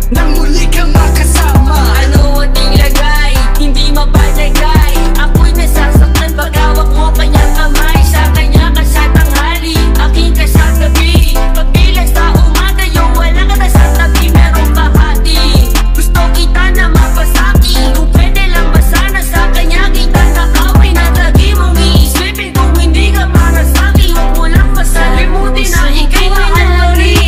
nang muli kang makasama. Ano ating lagay, hindi mapalagay. Ako'y nasasaktan pag hawak mo kanyang kamay. Sa kanya ka sa tanghali, aking ka sa gabi. Pagbilang sa umaga, yung wala ka na sa tabi. Merong bahati, gusto kita na mapasaki. Kung pwede lang ba sana sa kanya kita nakawin. At lagi mong iisipin kung hindi ka para sa'kin. Huwag mo lang masalimutin na ika'y mahal rin.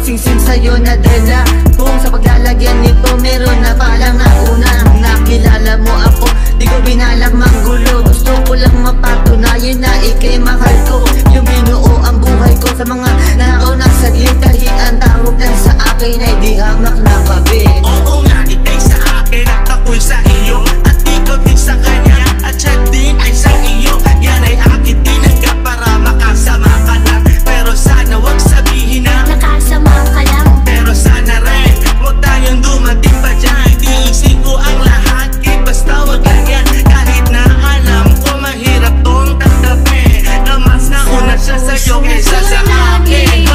Singsing sa'yo na dala. Kung sa paglalagyan nito meron na palang nauna. Nakilala mo ako, di ko binalak manggulo. Gusto ko lang mapatunayan na ika'y mahal ko. Yung binuo ang buhay ko sa mga naunang saglit. Kahit ang tawag lang sa akin ay di hamak na kabi. Oo nga, ika'y sa akin at ako'y sa iyo. At ikaw din sa kanya at siya din ay sa iyo. Yan ay akin tinanggap para makasama ka lang. Pero sana wag sabihin na Nakasama ka lang. pero sana rin huwag tayong dumating pa dyan. Tiisin ko ang lahat, basta wag lang yan. Kahit na alam ko mahirap tong tanggapin na mas nauna siya sa'yo kaysa sa akin.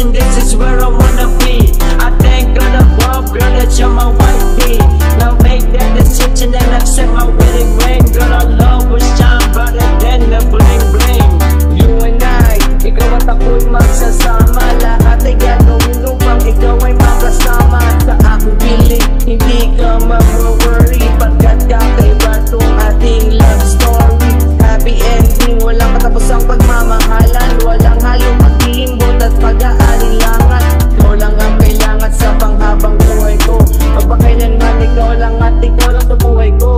and this is where I wanna be. I thank God above, girl, that you're my wifey. Now make that decision and accept my wedding ring. Girl, our love will shine brighter than the bling bling. You and I, ikaw at ako'y magsasama. Lahat ay gagawin upang ikaw ay makasama. Sa aking piling, hindi ka mag-worry, pagkat kakaiba tong ating love story. Happy ending, walang katapusang pagmamahalan, walang halong pag-iimbot at pag-aalilangan. Ikaw lang ang kailangan sa panghabang buhay ko. Magpakailanman, ikaw lang at ikaw lang sa buhay ko.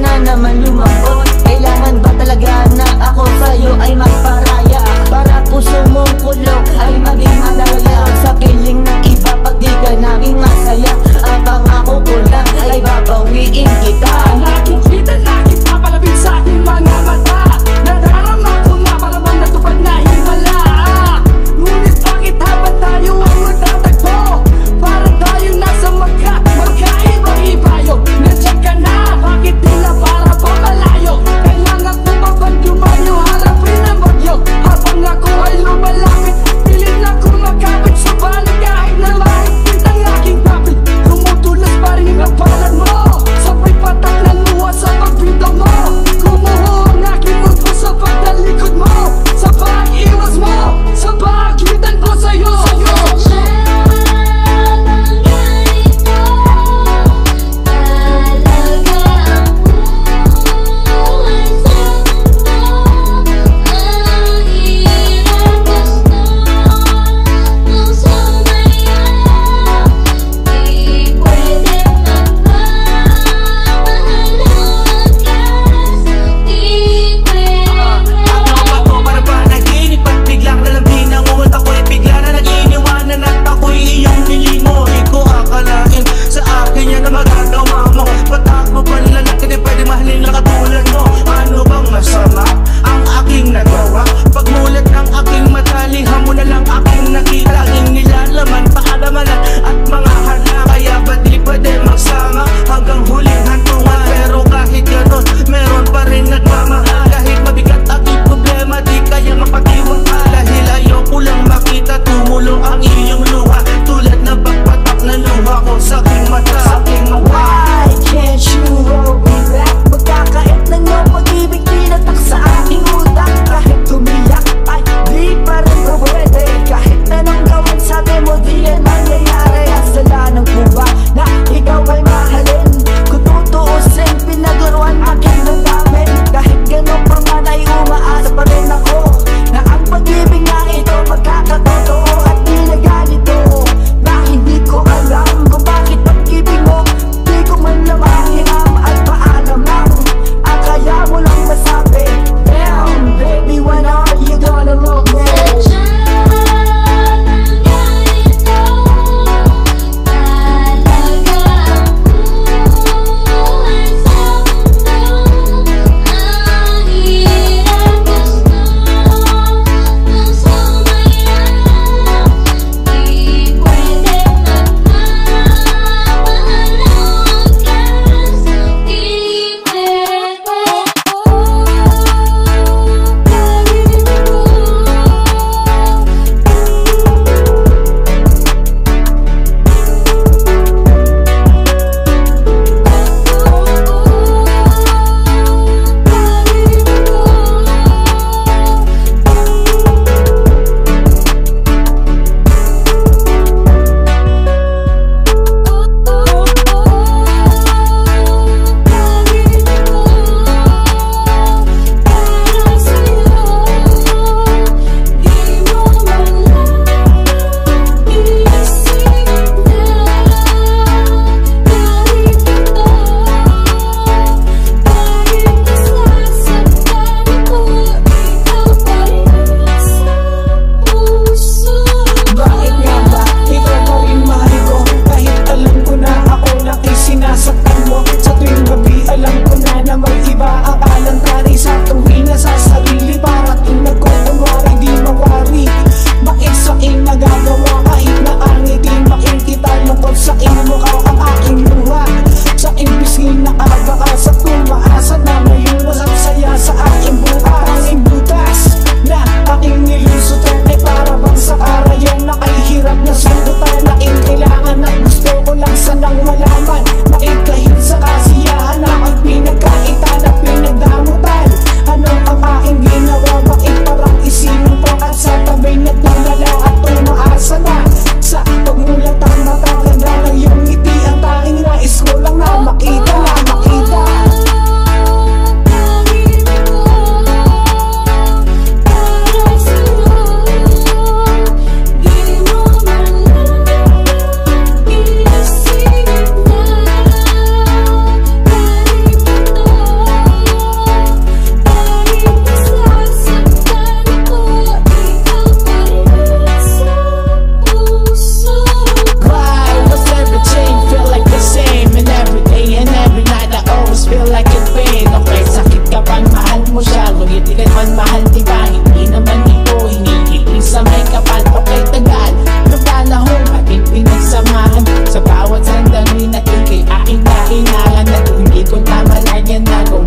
na naman lumambot. Kailangan ba talaga na ako sa'yo ay magparaya? Para puso mong kulong ay maging madaya. Sa piling ng iba pag di ka naging masaya, ang pangako ko lang ay babawiin kita. Laging kita, laging papalapit sa aking mga mata. Nadarama ko na malamang natupad na himala. Ngunit bakit habang tayo ay magtatagpo? Para tayo nasa magkaibang ibayo. Nandiyan ka na, bakit tila para pa malayo? Kailangan ko ba bang lumayo, harapin ang bagyo? Habang ako ay lumalapit, pilit ako magkapit. Subalit kahit na mahigpit ang aking kapit, tumutulas pa rin ang palad mo. Sabay patak ng luha sa pag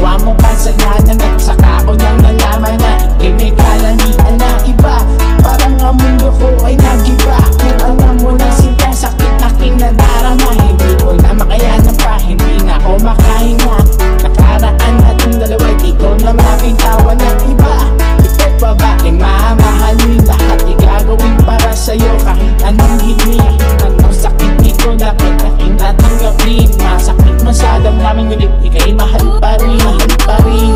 ginawa mo kasalanan at saka ko nang nalaman na ikay may kalangian na iba. Parang ang mundo ko ay nag-iba. Kung alam mo na sinta, sakit aking nadarama. Hindi ko na makayanan pa, hindi na ako makahinga. Nakaraan natin dalawa'y di ko na mabitawan ng iba. Ikaw babaeng mamahalin, lahat igagawin para sa'yo. Kahit anong hindi, anong sakit dito dapat aking tatanggapin. Masakit man sa damdamin, ngunit ika'y mahal pa rin, mahal pa rin.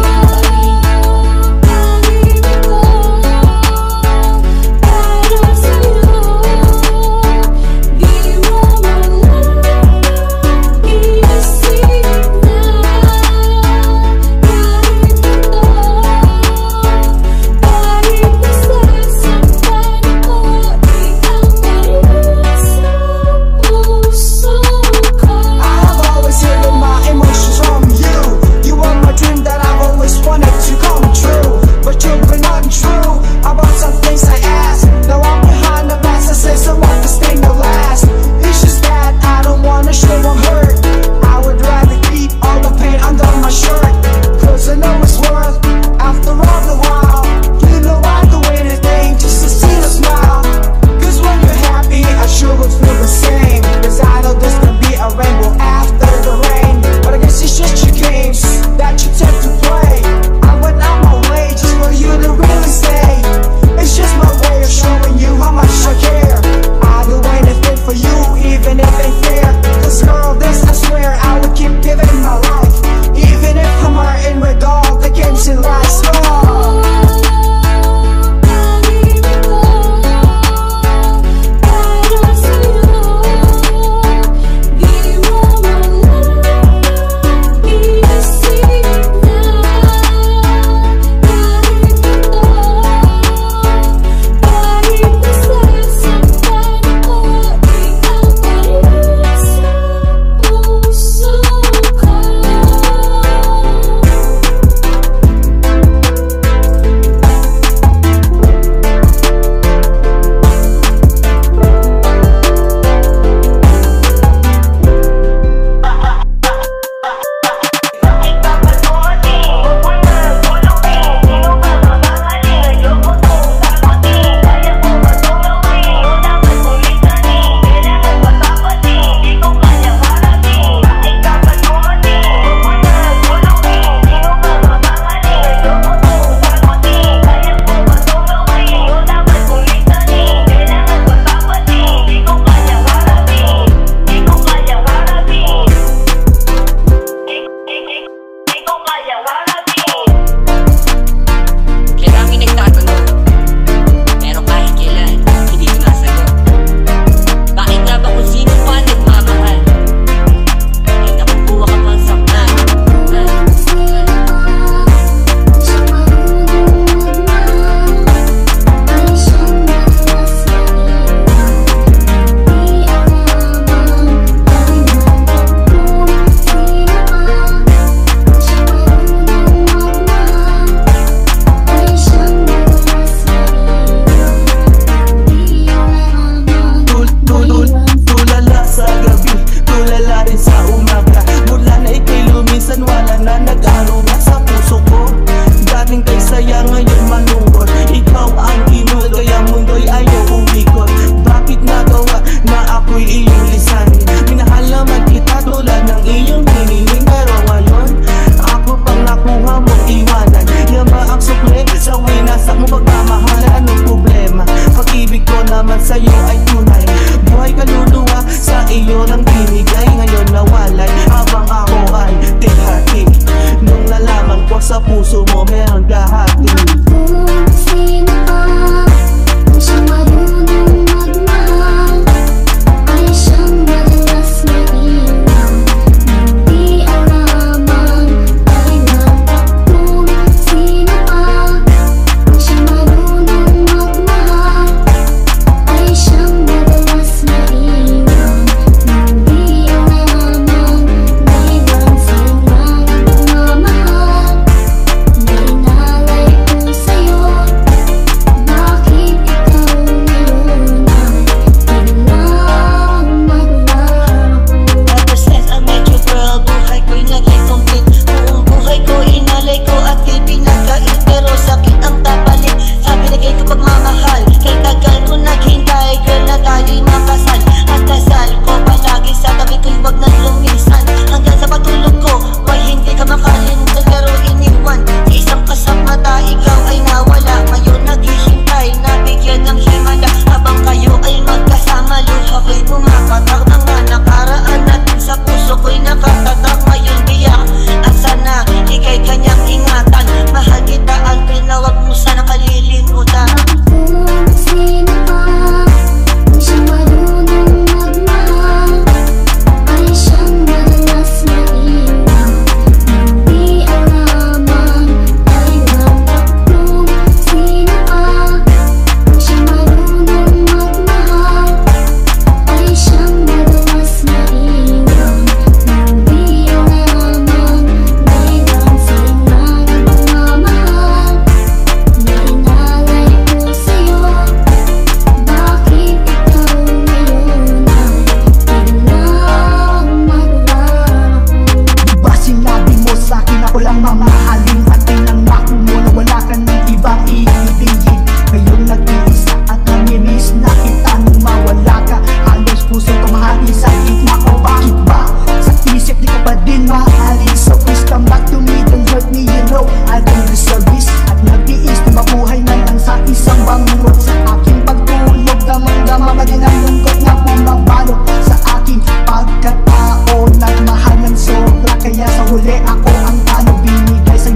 mamahalin at tinangako mo na wala ka ng ibang iibigin. Ngayon nag-iisa at namimiss na kita nung mawala ka. Halos puso ko mahali sa gitna ko. Bakit ba? Sa isip di ka pa din mahalin. So please come back to me, don't hurt me, you know I don't deserve this. At nag-iis na mabuhay na lang sa isang bangungot. Sa aking pagtulog, damang-dama ba din ang lungkot na bumabalot sa aking pagkatao. Nagmahal ng sobra, kaya sa huli ako ang talo. Binigay sa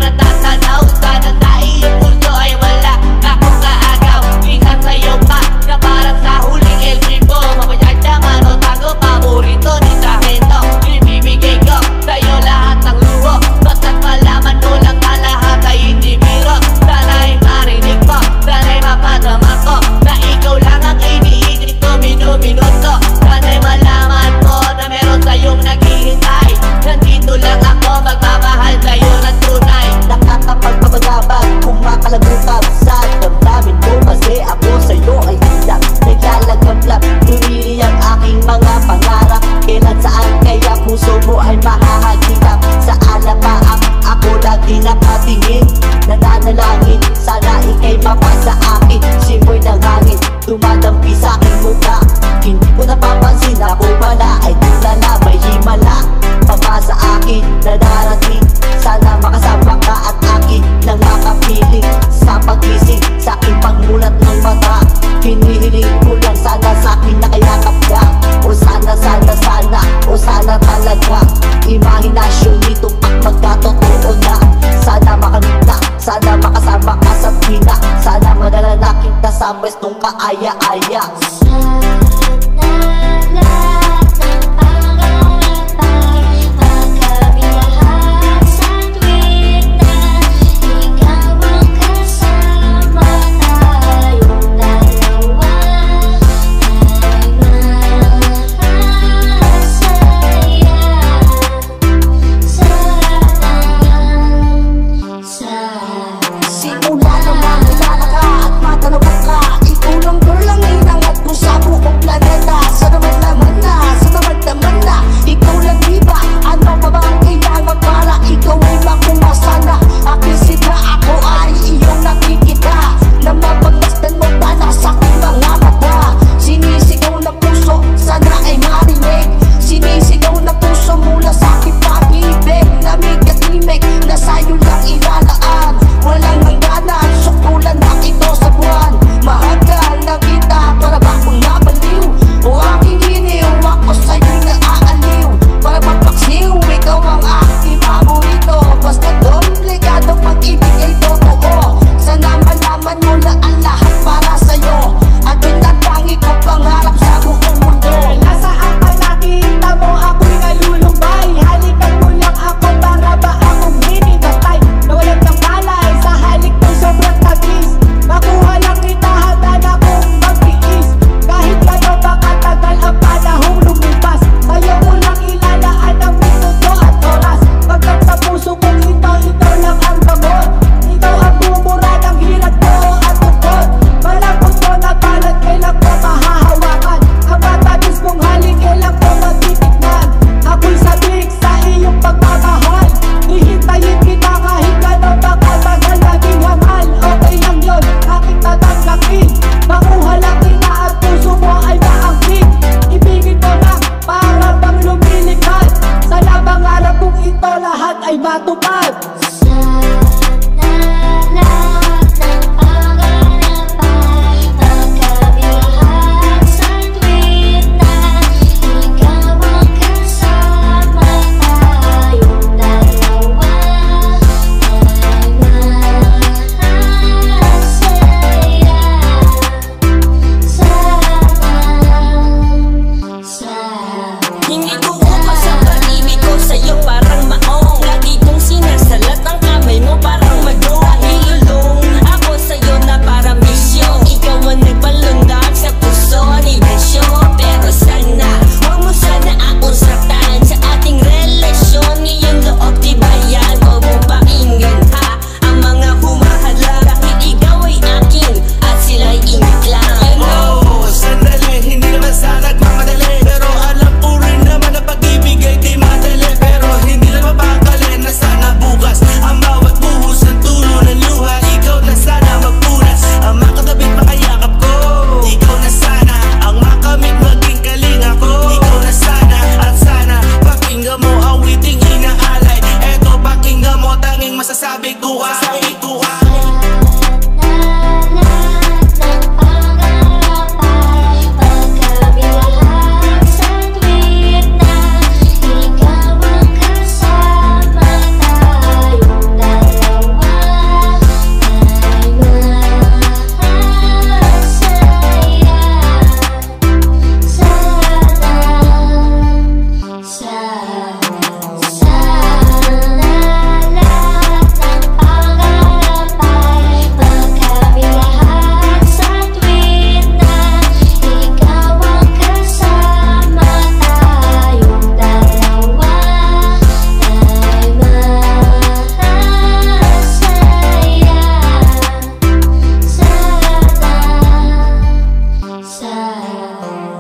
natatanaw. Sana na iyong puso ay wala akong kaagaw. Minsan sa'yo pa na parang sa huling El Primo. Mapayadyaman o tago, paborito ni Sargento. Ibibigay ko sa'yo lahat ng luho, basta't malaman mo lang na lahat ay hindi biro. Sana'y marinig mo, sana'y mapadama ko na ikaw lang ang iniisip ko minuto. Sana'y malaman mo na meron sa'yong naghihintay. Nandito lang ako, magmamahal sa'yo ng tunay. Nakakapagpapagabag kung makalagutab sa damdamin ko, kasi ako sa'yo ay iyak. Naglalagablab, tumiri ang aking mga pangarap. Kailan saan kaya puso mo ay mahahagitap? Sa alapaang ako lagi nakatingin, nananalangin sana ika'y mapasa akin. Simoy ng hangin, dumadampi sa aking mukha. Hindi ko napapansin ako pala ay tulala, may himala pa sa akin na darating. Sana makasama ka at akin nang makapiling sa pagising, sa aking pagmulat ng mata. Hinihiling ko lang sana sa akin nakayakap ka. O sana, o sana talaga imahinasyon nitong magkatotoo na. Sana makamita, sana makasama ka sa pina. Sana madala na kita sa pwestong kaaya-aya. Simula na makilala ka at matanaw ka, ikaw lang girl ang inangat ko sa buong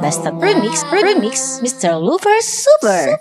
Basta Remix, Mr. Lover Super.